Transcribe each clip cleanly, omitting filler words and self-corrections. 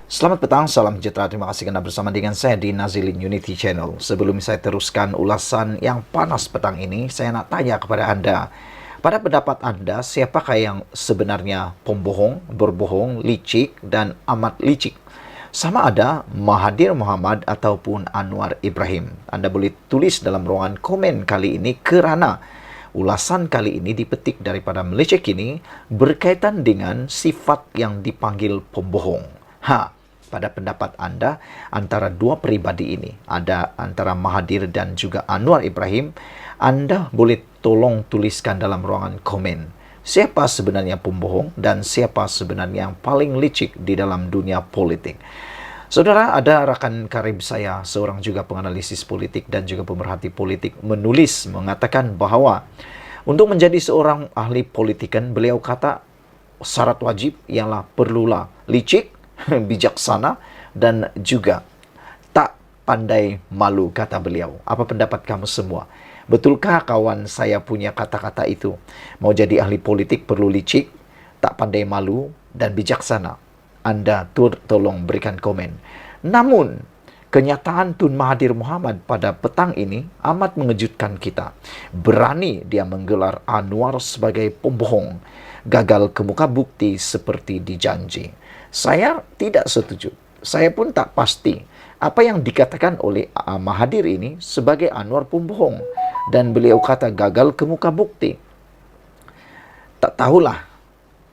Selamat petang, salam sejahtera. Terima kasih karena bersama dengan saya di Nazilin Unity Channel. Sebelum saya teruskan ulasan yang panas petang ini, saya nak tanya kepada Anda. Pada pendapat Anda, siapakah yang sebenarnya pembohong, berbohong, licik, dan amat licik? Sama ada Mahathir Mohamad ataupun Anwar Ibrahim. Anda boleh tulis dalam ruangan komen kali ini kerana ulasan kali ini dipetik daripada Malaysia Kini berkaitan dengan sifat yang dipanggil pembohong. Pada pendapat Anda, antara dua peribadi ini, ada antara Mahathir dan juga Anwar Ibrahim, Anda boleh tolong tuliskan dalam ruangan komen. Siapa sebenarnya pembohong dan siapa sebenarnya yang paling licik di dalam dunia politik? Saudara, ada rakan karib saya, seorang juga penganalisis politik dan juga pemerhati politik, menulis mengatakan bahawa untuk menjadi seorang ahli politikan, beliau kata syarat wajib ialah perlulah licik, bijaksana dan juga tak pandai malu, kata beliau. Apa pendapat kamu semua? Betulkah kawan saya punya kata-kata itu? Mau jadi ahli politik perlu licik, tak pandai malu dan bijaksana? Anda tolong berikan komen. Namun, kenyataan Tun Mahathir Mohamad pada petang ini amat mengejutkan kita. Berani dia menggelar Anwar sebagai pembohong, gagal kemuka bukti seperti dijanji. Saya tidak setuju. Saya pun tak pasti apa yang dikatakan oleh Mahathir ini sebagai Anwar pembohong. Dan beliau kata gagal kemuka bukti. Tak tahulah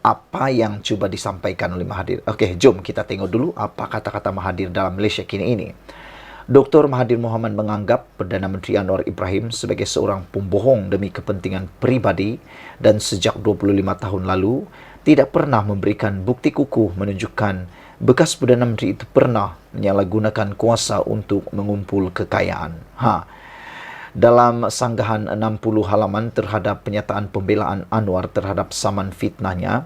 apa yang cuba disampaikan oleh Mahathir. Okey, jom kita tengok dulu apa kata-kata Mahathir dalam Malaysia Kini ini. Dr. Mahathir Mohamad menganggap Perdana Menteri Anwar Ibrahim sebagai seorang pembohong demi kepentingan pribadi dan sejak 25 tahun lalu tidak pernah memberikan bukti kukuh menunjukkan bekas Perdana Menteri itu pernah menyalahgunakan kuasa untuk mengumpul kekayaan. Dalam sanggahan 60 halaman terhadap penyataan pembelaan Anwar terhadap saman fitnahnya,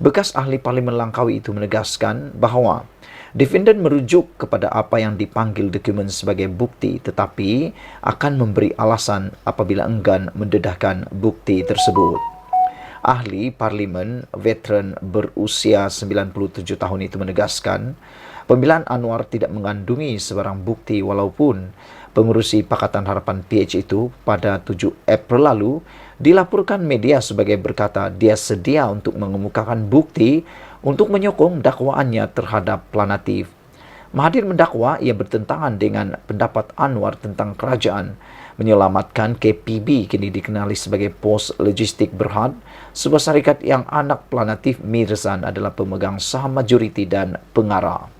bekas ahli Parlimen Langkawi itu menegaskan bahawa defendant merujuk kepada apa yang dipanggil dokumen sebagai bukti tetapi akan memberi alasan apabila enggan mendedahkan bukti tersebut. Ahli Parlimen veteran berusia 97 tahun itu menegaskan pembelaan Anwar tidak mengandungi sebarang bukti walaupun pengurusi Pakatan Harapan PH itu pada 7 April lalu dilaporkan media sebagai berkata dia sedia untuk mengemukakan bukti untuk menyokong dakwaannya terhadap Planatif. Mahathir mendakwa ia bertentangan dengan pendapat Anwar tentang kerajaan menyelamatkan KPB, kini dikenali sebagai Pos Logistik Berhad, sebuah syarikat yang anak Planatif Mirzan adalah pemegang saham majoriti dan pengarah.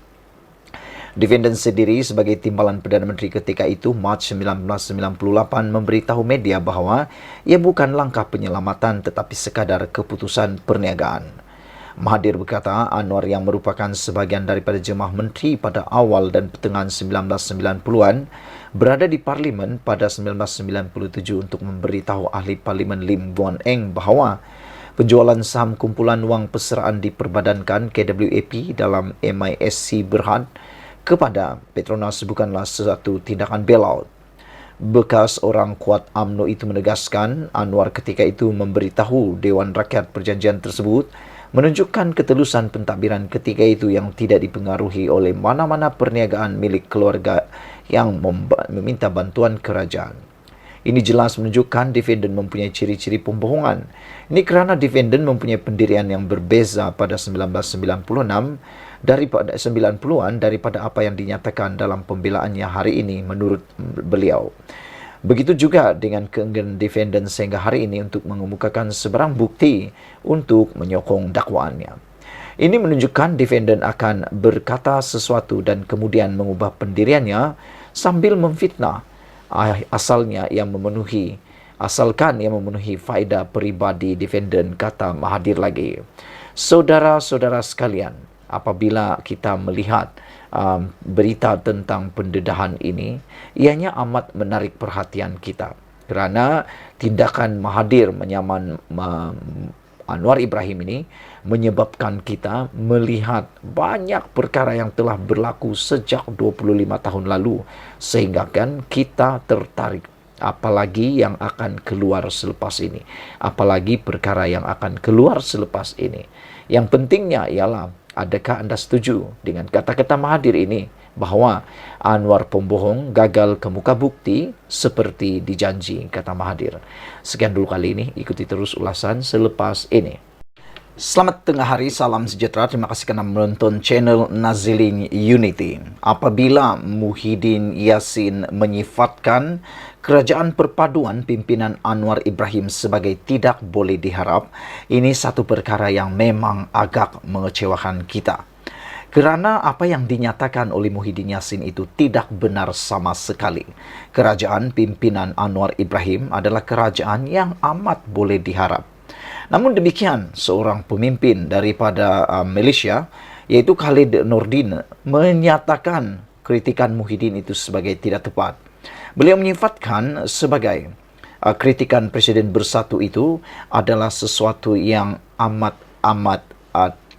Defendant sendiri sebagai timbalan Perdana Menteri ketika itu, Mac 1998, memberitahu media bahawa ia bukan langkah penyelamatan tetapi sekadar keputusan perniagaan. Mahathir berkata Anwar yang merupakan sebahagian daripada jemaah menteri pada awal dan pertengahan 1990-an berada di Parlimen pada 1997 untuk memberitahu ahli Parlimen Lim Guan Eng bahawa penjualan saham kumpulan wang persaraan diperbadankan KWAP dalam MISC Berhad kepada Petronas bukanlah sesuatu tindakan bailout. Bekas orang kuat UMNO itu menegaskan Anwar ketika itu memberitahu Dewan Rakyat perjanjian tersebut menunjukkan ketelusan pentadbiran ketika itu yang tidak dipengaruhi oleh mana-mana perniagaan milik keluarga yang meminta bantuan kerajaan. Ini jelas menunjukkan defendant mempunyai ciri-ciri pembohongan. Ini kerana defendant mempunyai pendirian yang berbeza pada 1996 daripada 90-an daripada apa yang dinyatakan dalam pembelaannya hari ini menurut beliau. Begitu juga dengan keengganan defendant sehingga hari ini untuk mengemukakan sebarang bukti untuk menyokong dakwaannya. Ini menunjukkan defendant akan berkata sesuatu dan kemudian mengubah pendiriannya sambil memfitnah asalkan yang memenuhi faedah peribadi defendant, kata Mahathir lagi. Saudara-saudara sekalian, apabila kita melihat berita tentang pendedahan ini, ianya amat menarik perhatian kita kerana tindakan Mahathir menyaman Anwar Ibrahim ini menyebabkan kita melihat banyak perkara yang telah berlaku sejak 25 tahun lalu sehingga kan kita tertarik apalagi yang akan keluar selepas ini, apalagi perkara yang akan keluar selepas ini. Yang pentingnya ialah Adakah Anda setuju dengan kata-kata Mahathir ini bahwa Anwar pembohong gagal ke muka bukti seperti dijanji, kata Mahathir? Sekian dulu kali ini, ikuti terus ulasan selepas ini. Selamat tengah hari, salam sejahtera. Terima kasih karena menonton channel Nazilin Unity. Apabila Muhyiddin Yassin menyifatkan kerajaan perpaduan pimpinan Anwar Ibrahim sebagai tidak boleh diharap, ini satu perkara yang memang agak mengecewakan kita. Kerana apa yang dinyatakan oleh Muhyiddin Yassin itu tidak benar sama sekali. Kerajaan pimpinan Anwar Ibrahim adalah kerajaan yang amat boleh diharap. Namun demikian, seorang pemimpin daripada Malaysia, yaitu Khalid Nordin, menyatakan kritikan Muhyiddin itu sebagai tidak tepat. Beliau menyifatkan sebagai kritikan Presiden Bersatu itu adalah sesuatu yang amat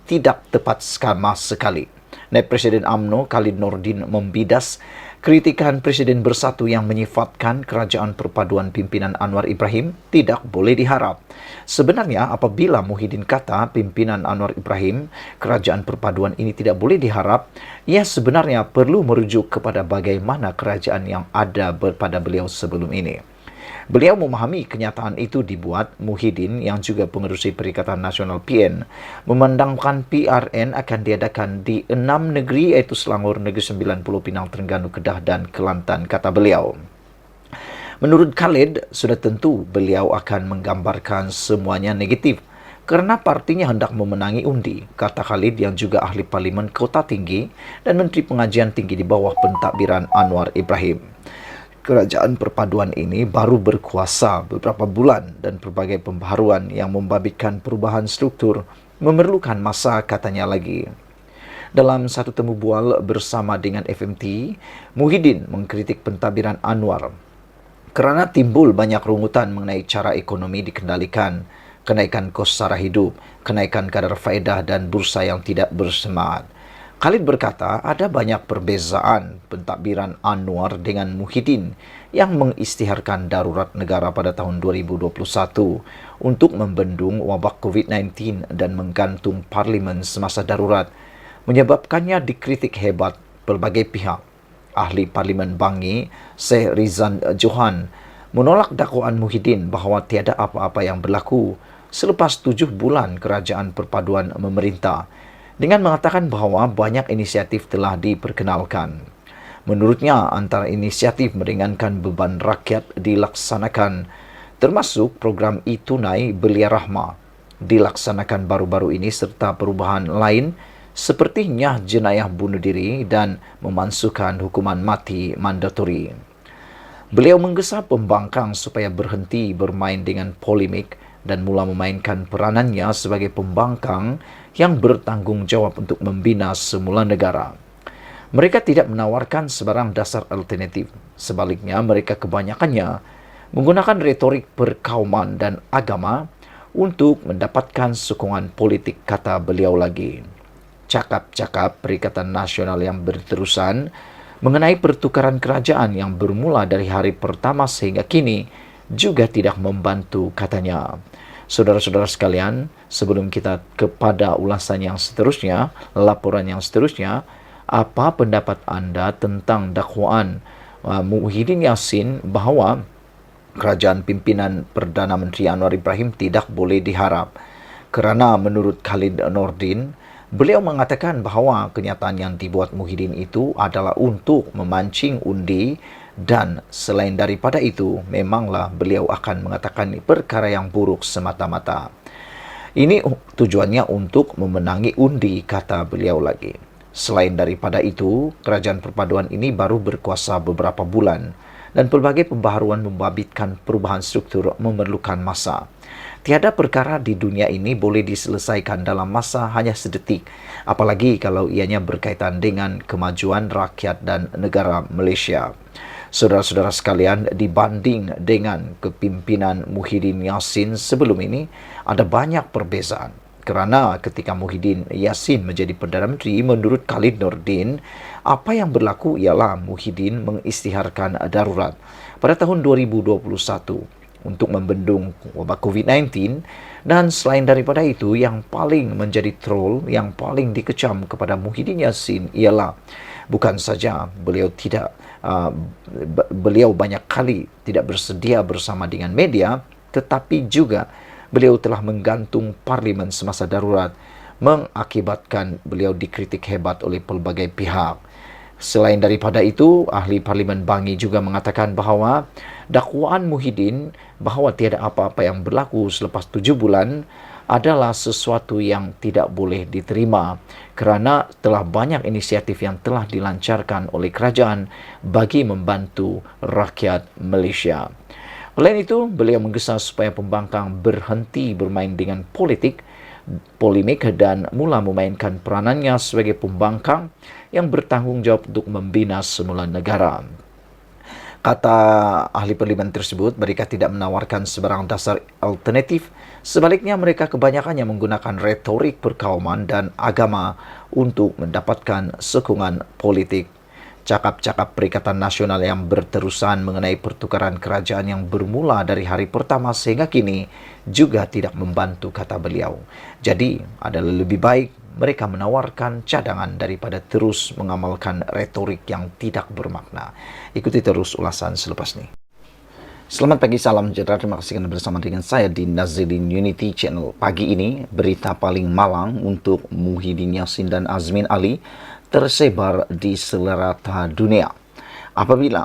tidak tepat sama sekali. Naib Presiden UMNO Khalid Nordin membidas kritikan Presiden Bersatu yang menyifatkan kerajaan perpaduan pimpinan Anwar Ibrahim tidak boleh diharap. Sebenarnya apabila Muhyiddin kata pimpinan Anwar Ibrahim kerajaan perpaduan ini tidak boleh diharap, ia sebenarnya perlu merujuk kepada bagaimana kerajaan yang ada pada beliau sebelum ini. Beliau memahami kenyataan itu dibuat Muhyiddin yang juga pengerusi Perikatan Nasional PN memandangkan PRN akan diadakan di 6 negeri, iaitu Selangor, Negeri Sembilan, Pulau Pinang, Terengganu, Kedah dan Kelantan, kata beliau. Menurut Khalid, sudah tentu beliau akan menggambarkan semuanya negatif kerana partinya hendak memenangi undi, kata Khalid yang juga ahli Parlimen Kota Tinggi dan Menteri Pengajian Tinggi di bawah pentadbiran Anwar Ibrahim. Kerajaan perpaduan ini baru berkuasa beberapa bulan dan pelbagai pembaharuan yang membabitkan perubahan struktur memerlukan masa, katanya lagi. Dalam satu temu bual bersama dengan FMT, Muhyiddin mengkritik pentadbiran Anwar kerana timbul banyak rungutan mengenai cara ekonomi dikendalikan, kenaikan kos sara hidup, kenaikan kadar faedah dan bursa yang tidak bersemangat. Khalid berkata ada banyak perbezaan pentadbiran Anwar dengan Muhyiddin yang mengisytiharkan darurat negara pada tahun 2021 untuk membendung wabak COVID-19 dan menggantung parlimen semasa darurat, menyebabkannya dikritik hebat pelbagai pihak. Ahli Parlimen Bangi, Syekh Rizan Johan, menolak dakwaan Muhyiddin bahawa tiada apa-apa yang berlaku selepas 7 bulan kerajaan perpaduan memerintah, dengan mengatakan bahawa banyak inisiatif telah diperkenalkan. Menurutnya, antara inisiatif meringankan beban rakyat dilaksanakan, termasuk program e-tunai Belia Rahmah dilaksanakan baru-baru ini serta perubahan lain seperti nyah jenayah bunuh diri dan memansuhkan hukuman mati mandatori. Beliau menggesa pembangkang supaya berhenti bermain dengan polemik dan mula memainkan peranannya sebagai pembangkang yang bertanggungjawab untuk membina semula negara. Mereka tidak menawarkan sebarang dasar alternatif. Sebaliknya, mereka kebanyakannya menggunakan retorik perkauman dan agama untuk mendapatkan sokongan politik, kata beliau lagi. Cakap-cakap Perikatan Nasional yang berterusan mengenai pertukaran kerajaan yang bermula dari hari pertama sehingga kini juga tidak membantu, katanya. Saudara-saudara sekalian, sebelum kita kepada ulasan yang seterusnya, laporan yang seterusnya, apa pendapat anda tentang dakwaan Muhyiddin Yassin bahawa kerajaan pimpinan Perdana Menteri Anwar Ibrahim tidak boleh diharap? Kerana menurut Khalid Nordin, beliau mengatakan bahawa kenyataan yang dibuat Muhyiddin itu adalah untuk memancing undi, dan selain daripada itu, memanglah beliau akan mengatakan perkara yang buruk semata-mata. Ini tujuannya untuk memenangi undi, kata beliau lagi. Selain daripada itu, kerajaan perpaduan ini baru berkuasa beberapa bulan dan pelbagai pembaharuan membabitkan perubahan struktur memerlukan masa. Tiada perkara di dunia ini boleh diselesaikan dalam masa hanya sedetik, apalagi kalau ianya berkaitan dengan kemajuan rakyat dan negara Malaysia. Saudara-saudara sekalian, dibanding dengan kepimpinan Muhyiddin Yassin sebelum ini, ada banyak perbezaan. Kerana ketika Muhyiddin Yassin menjadi Perdana Menteri, menurut Khalid Nordin, apa yang berlaku ialah Muhyiddin mengisytiharkan darurat. Pada tahun 2021, untuk membendung wabah COVID-19. Dan selain daripada itu, yang paling menjadi troll, yang paling dikecam kepada Muhyiddin Yassin ialah bukan saja beliau banyak kali tidak bersedia bersama dengan media, tetapi juga beliau telah menggantung parlimen semasa darurat, mengakibatkan beliau dikritik hebat oleh pelbagai pihak. Selain daripada itu, ahli Parlimen Bangi juga mengatakan bahawa dakwaan Muhyiddin bahawa tiada apa-apa yang berlaku selepas 7 bulan adalah sesuatu yang tidak boleh diterima kerana telah banyak inisiatif yang telah dilancarkan oleh kerajaan bagi membantu rakyat Malaysia. Selain itu, beliau menggesa supaya pembangkang berhenti bermain dengan polemik dan mula memainkan peranannya sebagai pembangkang yang bertanggungjawab untuk membina semula negara. Kata ahli parlimen tersebut, mereka tidak menawarkan sebarang dasar alternatif. Sebaliknya, mereka kebanyakannya menggunakan retorik perkauman dan agama untuk mendapatkan sokongan politik. Cakap-cakap Perikatan Nasional yang berterusan mengenai pertukaran kerajaan yang bermula dari hari pertama sehingga kini juga tidak membantu, kata beliau. Jadi, adalah lebih baik mereka menawarkan cadangan daripada terus mengamalkan retorik yang tidak bermakna. Ikuti terus ulasan selepas ini. Selamat pagi, salam sejahtera. Terima kasih kerana bersama dengan saya di Nazilin Unity Channel. Pagi ini, berita paling malang untuk Muhyiddin Yassin dan Azmin Ali tersebar di selerata dunia apabila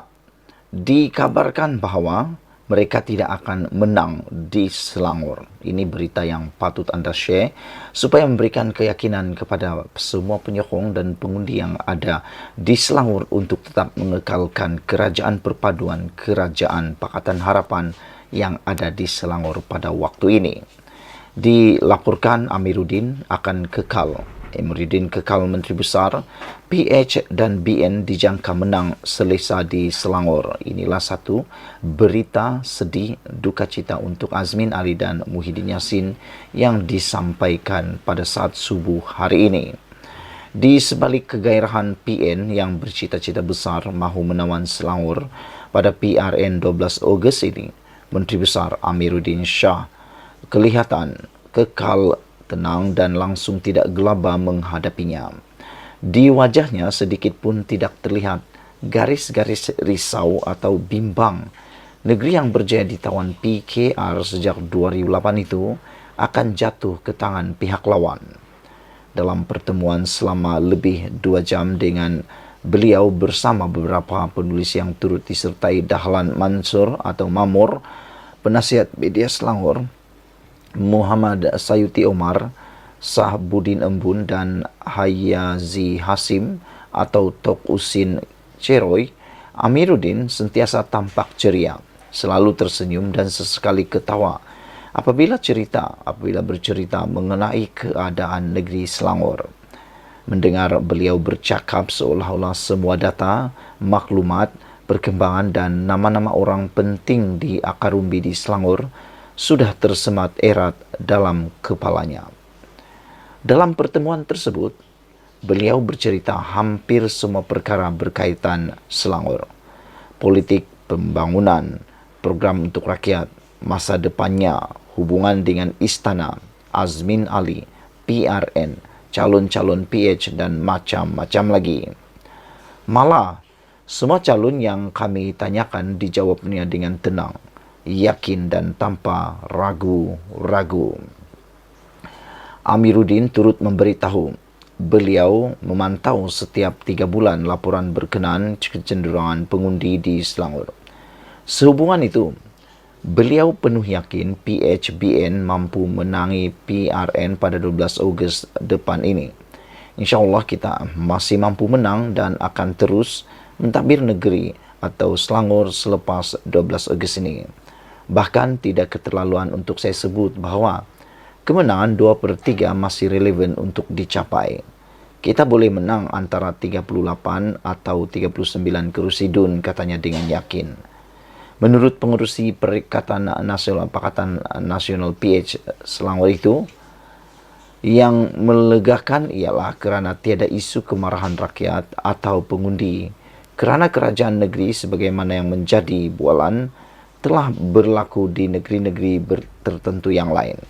dikabarkan bahawa mereka tidak akan menang di Selangor. Ini berita yang patut anda share supaya memberikan keyakinan kepada semua penyokong dan pengundi yang ada di Selangor untuk tetap mengekalkan kerajaan perpaduan, kerajaan Pakatan Harapan yang ada di Selangor pada waktu ini. Dilaporkan Amiruddin akan kekal. Amiruddin kekal Menteri Besar, PH dan BN dijangka menang selesa di Selangor. Inilah satu berita sedih duka cita untuk Azmin Ali dan Muhyiddin Yassin yang disampaikan pada saat subuh hari ini. Di sebalik kegairahan PN yang bercita-cita besar mahu menawan Selangor pada PRN 12 Ogos ini, Menteri Besar Amiruddin Shah kelihatan kekal tenang dan langsung tidak gelabah menghadapinya. Di wajahnya sedikit pun tidak terlihat garis-garis risau atau bimbang. Negeri yang berjaya ditawan PKR sejak 2008 itu akan jatuh ke tangan pihak lawan. Dalam pertemuan selama lebih 2 jam dengan beliau bersama beberapa penulis yang turut disertai Dahlan Mansur atau Mamor, penasihat media Selangor, Muhammad Sayuti Omar, Sahbudin Embun dan Hayazi Hasim atau Tok Usin Ceroy, Amiruddin sentiasa tampak ceria, selalu tersenyum dan sesekali ketawa apabila bercerita mengenai keadaan negeri Selangor. Mendengar beliau bercakap seolah-olah semua data, maklumat, perkembangan dan nama-nama orang penting di akar umbi di Selangor sudah tersemat erat dalam kepalanya. Dalam pertemuan tersebut, beliau bercerita hampir semua perkara berkaitan Selangor. Politik, pembangunan, program untuk rakyat, masa depannya, hubungan dengan istana, Azmin Ali, PRN, calon-calon PH dan macam-macam lagi. Malah, semua calon yang kami tanyakan dijawabnya dengan tenang, yakin dan tanpa ragu-ragu. Amiruddin turut memberitahu beliau memantau setiap 3 bulan laporan berkenaan kecenderungan pengundi di Selangor. Sehubungan itu, beliau penuh yakin PHBN mampu menangi PRN pada 12 Ogos depan ini. InsyaAllah kita masih mampu menang dan akan terus mentadbir negeri atau Selangor selepas 12 Ogos ini. Bahkan tidak keterlaluan untuk saya sebut bahawa kemenangan 2/3 masih relevan untuk dicapai. Kita boleh menang antara 38 atau 39 kerusi DUN, katanya dengan yakin. Menurut pengurusi Perikatan Nasional Pakatan Nasional PH Selangor itu, yang melegakan ialah kerana tiada isu kemarahan rakyat atau pengundi, kerana kerajaan negeri sebagaimana yang menjadi bualan telah berlaku di negeri-negeri tertentu yang lain.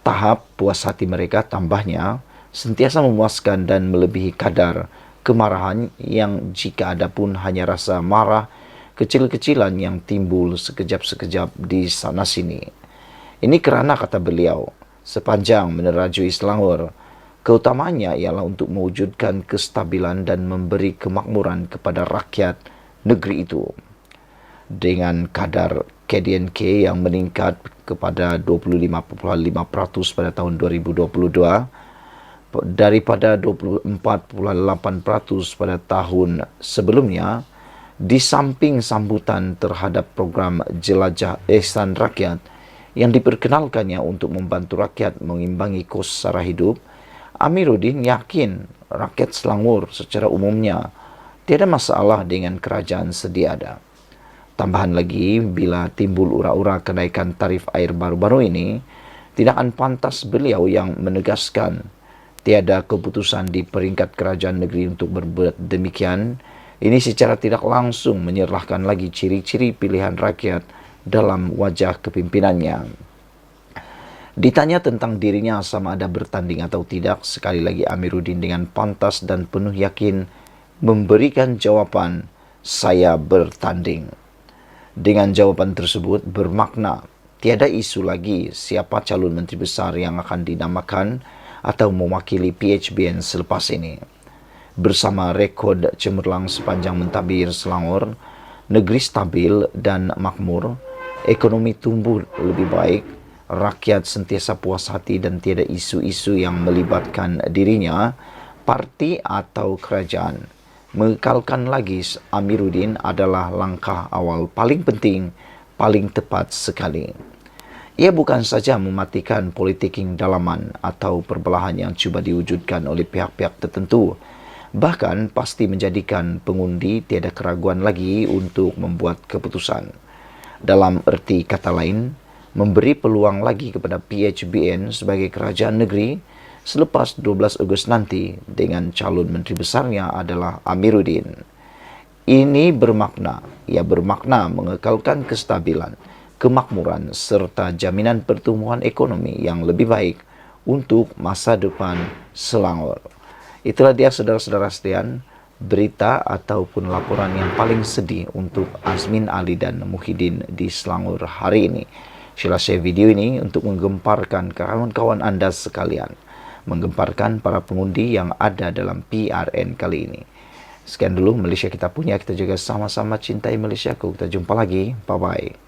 Tahap puas hati mereka tambahnya sentiasa memuaskan dan melebihi kadar kemarahan yang jika ada pun hanya rasa marah kecil-kecilan yang timbul sekejap-sekejap di sana-sini. Ini kerana, kata beliau, sepanjang menerajui Selangor, keutamaannya ialah untuk mewujudkan kestabilan dan memberi kemakmuran kepada rakyat negeri itu. Dengan kadar KDNK yang meningkat kepada 25.5% pada tahun 2022 daripada 24.8% pada tahun sebelumnya, di samping sambutan terhadap program Jelajah Ihsan Rakyat yang diperkenalkannya untuk membantu rakyat mengimbangi kos sara hidup, Amiruddin yakin rakyat Selangor secara umumnya tiada masalah dengan kerajaan sedia ada. Tambahan lagi, bila timbul ura-ura kenaikan tarif air baru-baru ini, tidak akan pantas beliau yang menegaskan tiada keputusan di peringkat kerajaan negeri untuk berbuat demikian. Ini secara tidak langsung menyerahkan lagi ciri-ciri pilihan rakyat dalam wajah kepimpinannya. Ditanya tentang dirinya sama ada bertanding atau tidak, sekali lagi Amiruddin dengan pantas dan penuh yakin memberikan jawaban, "Saya bertanding." Dengan jawaban tersebut bermakna tiada isu lagi siapa calon menteri besar yang akan dinamakan atau mewakili PHBN selepas ini. Bersama rekod cemerlang sepanjang mentadbir Selangor, negeri stabil dan makmur, ekonomi tumbuh lebih baik, rakyat sentiasa puas hati dan tiada isu-isu yang melibatkan dirinya, parti atau kerajaan. Mengekalkan lagi Amiruddin adalah langkah awal paling penting, paling tepat sekali. Ia bukan saja mematikan politik dalaman atau perbelahan yang cuba diwujudkan oleh pihak-pihak tertentu, bahkan pasti menjadikan pengundi tiada keraguan lagi untuk membuat keputusan. Dalam erti kata lain, memberi peluang lagi kepada PHBN sebagai kerajaan negeri selepas 12 Ogos nanti dengan calon menteri besarnya adalah Amiruddin. Ini bermakna mengekalkan kestabilan, kemakmuran serta jaminan pertumbuhan ekonomi yang lebih baik untuk masa depan Selangor. Itulah dia saudara-saudara sekalian, berita ataupun laporan yang paling sedih untuk Azmin Ali dan Muhyiddin di Selangor hari ini. Sila share video ini untuk menggemparkan kawan-kawan Anda sekalian, menggemparkan para pengundi yang ada dalam PRN kali ini. Sekian dulu Malaysia kita punya, kita juga sama-sama cintai Malaysiaku. Kita jumpa lagi, bye-bye.